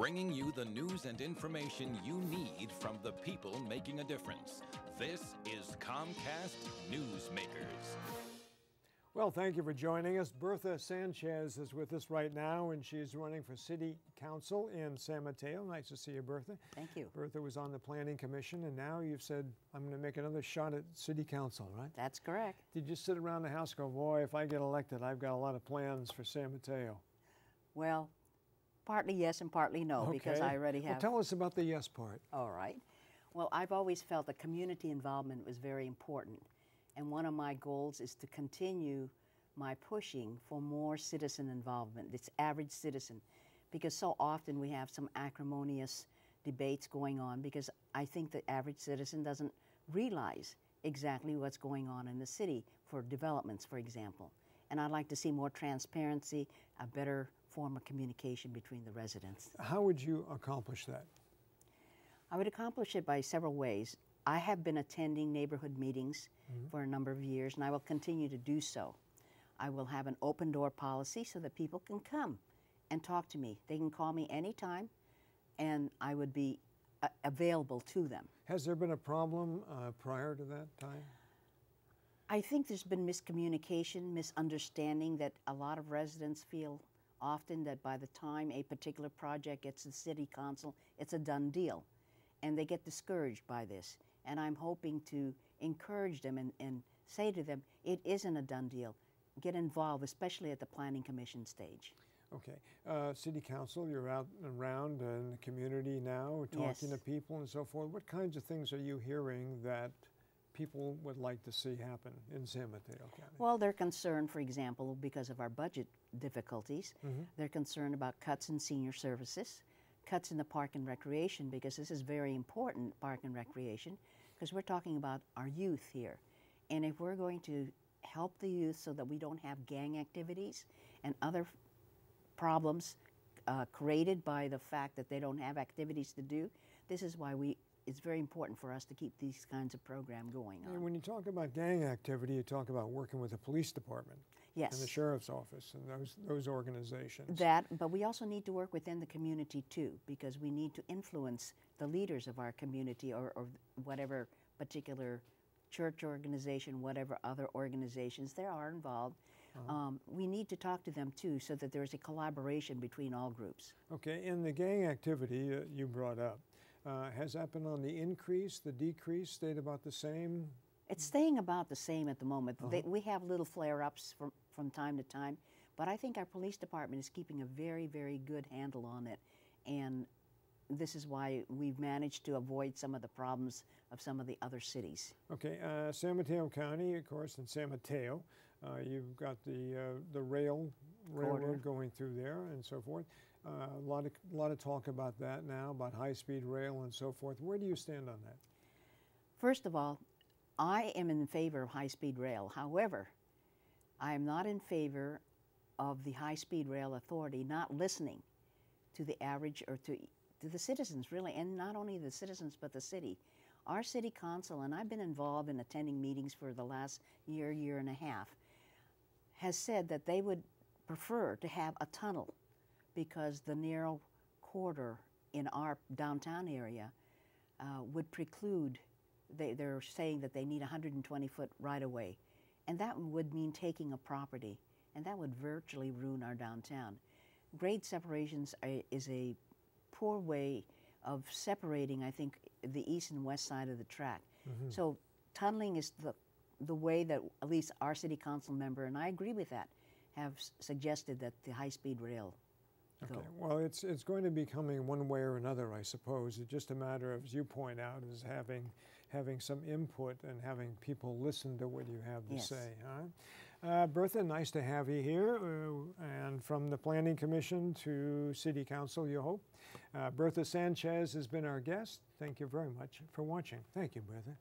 bringing you the news and information you need from the people making a difference. This is Comcast Newsmakers. Well, thank you for joining us. Bertha Sanchez is with us right now, and she's running for City Council in San Mateo. Nice to see you, Bertha. Thank you. Bertha was on the Planning Commission, and now you've said, I'm going to make another shot at City Council, right? That's correct. Did you sit around the house and go, boy, if I get elected, I've got a lot of plans for San Mateo? Well, partly yes and partly no, because I already have. Well, tell us about the yes part. All right. Well, I've always felt that community involvement was very important. And one of my goals is to continue my pushing for more citizen involvement, this average citizen, because so often we have some acrimonious debates going on, because I think the average citizen doesn't realize exactly what's going on in the city for developments, for example. And I'd like to see more transparency, a better form of communication between the residents. How would you accomplish that? I would accomplish it by several ways. I have been attending neighborhood meetings for a number of years, and I will continue to do so. I will have an open door policy so that people can come and talk to me. They can call me anytime, and I would be available to them. Has there been a problem prior to that time? I think there's been miscommunication, misunderstanding, that a lot of residents feel often that by the time a particular project gets to the city council, it's a done deal. And they get discouraged by this. And I'm hoping to encourage them and say to them, it isn't a done deal. Get involved, especially at the Planning Commission stage. Okay. City Council, you're out and around in the community now, talking to people and so forth. What kinds of things are you hearing that people would like to see happen in San Mateo County? Well, they're concerned, for example, because of our budget difficulties. They're concerned about cuts in senior services, cuts in the park and recreation, because this is very important, park and recreation, because we're talking about our youth here. And if we're going to help the youth so that we don't have gang activities and other problems created by the fact that they don't have activities to do, this is why it's very important for us to keep these kinds of programs going on. And when you talk about gang activity, you talk about working with the police department. Yes. And the sheriff's office and those organizations. But we also need to work within the community too, because we need to influence the leaders of our community or whatever particular church organization, whatever other organizations there are involved. We need to talk to them too, so that there's a collaboration between all groups. Okay, and the gang activity you brought up, has that been on the increase, the decrease, stayed about the same? It's staying about the same at the moment. We have little flare-ups from time to time, but I think our police department is keeping a very, very good handle on it, and this is why we've managed to avoid some of the problems of some of the other cities. Okay, San Mateo County, of course, in San Mateo, you've got the railroad going through there and so forth. A lot of talk about that now, about high-speed rail and so forth. Where do you stand on that? First of all, I am in favor of high-speed rail. However, I am not in favor of the high-speed rail authority not listening to the average, or to the citizens, really, and not only the citizens but the city. Our city council, and I've been involved in attending meetings for the last year and a half, has said that they would prefer to have a tunnel, because the narrow corridor in our downtown area would preclude. They're saying that they need 120-foot right-of-way, and that would mean taking a property, and that would virtually ruin our downtown. Grade separations is a poor way of separating, I think, the east and west side of the track. So tunneling is the way that at least our city council member, and I agree with that, have suggested that the high-speed rail go. Okay, well, it's going to be coming one way or another, I suppose. It's just a matter of, as you point out, is having some input and having people listen to what you have to say. Huh? Bertha, nice to have you here, and from the Planning Commission to City Council, you hope. Bertha Sanchez has been our guest. Thank you very much for watching. Thank you, Bertha.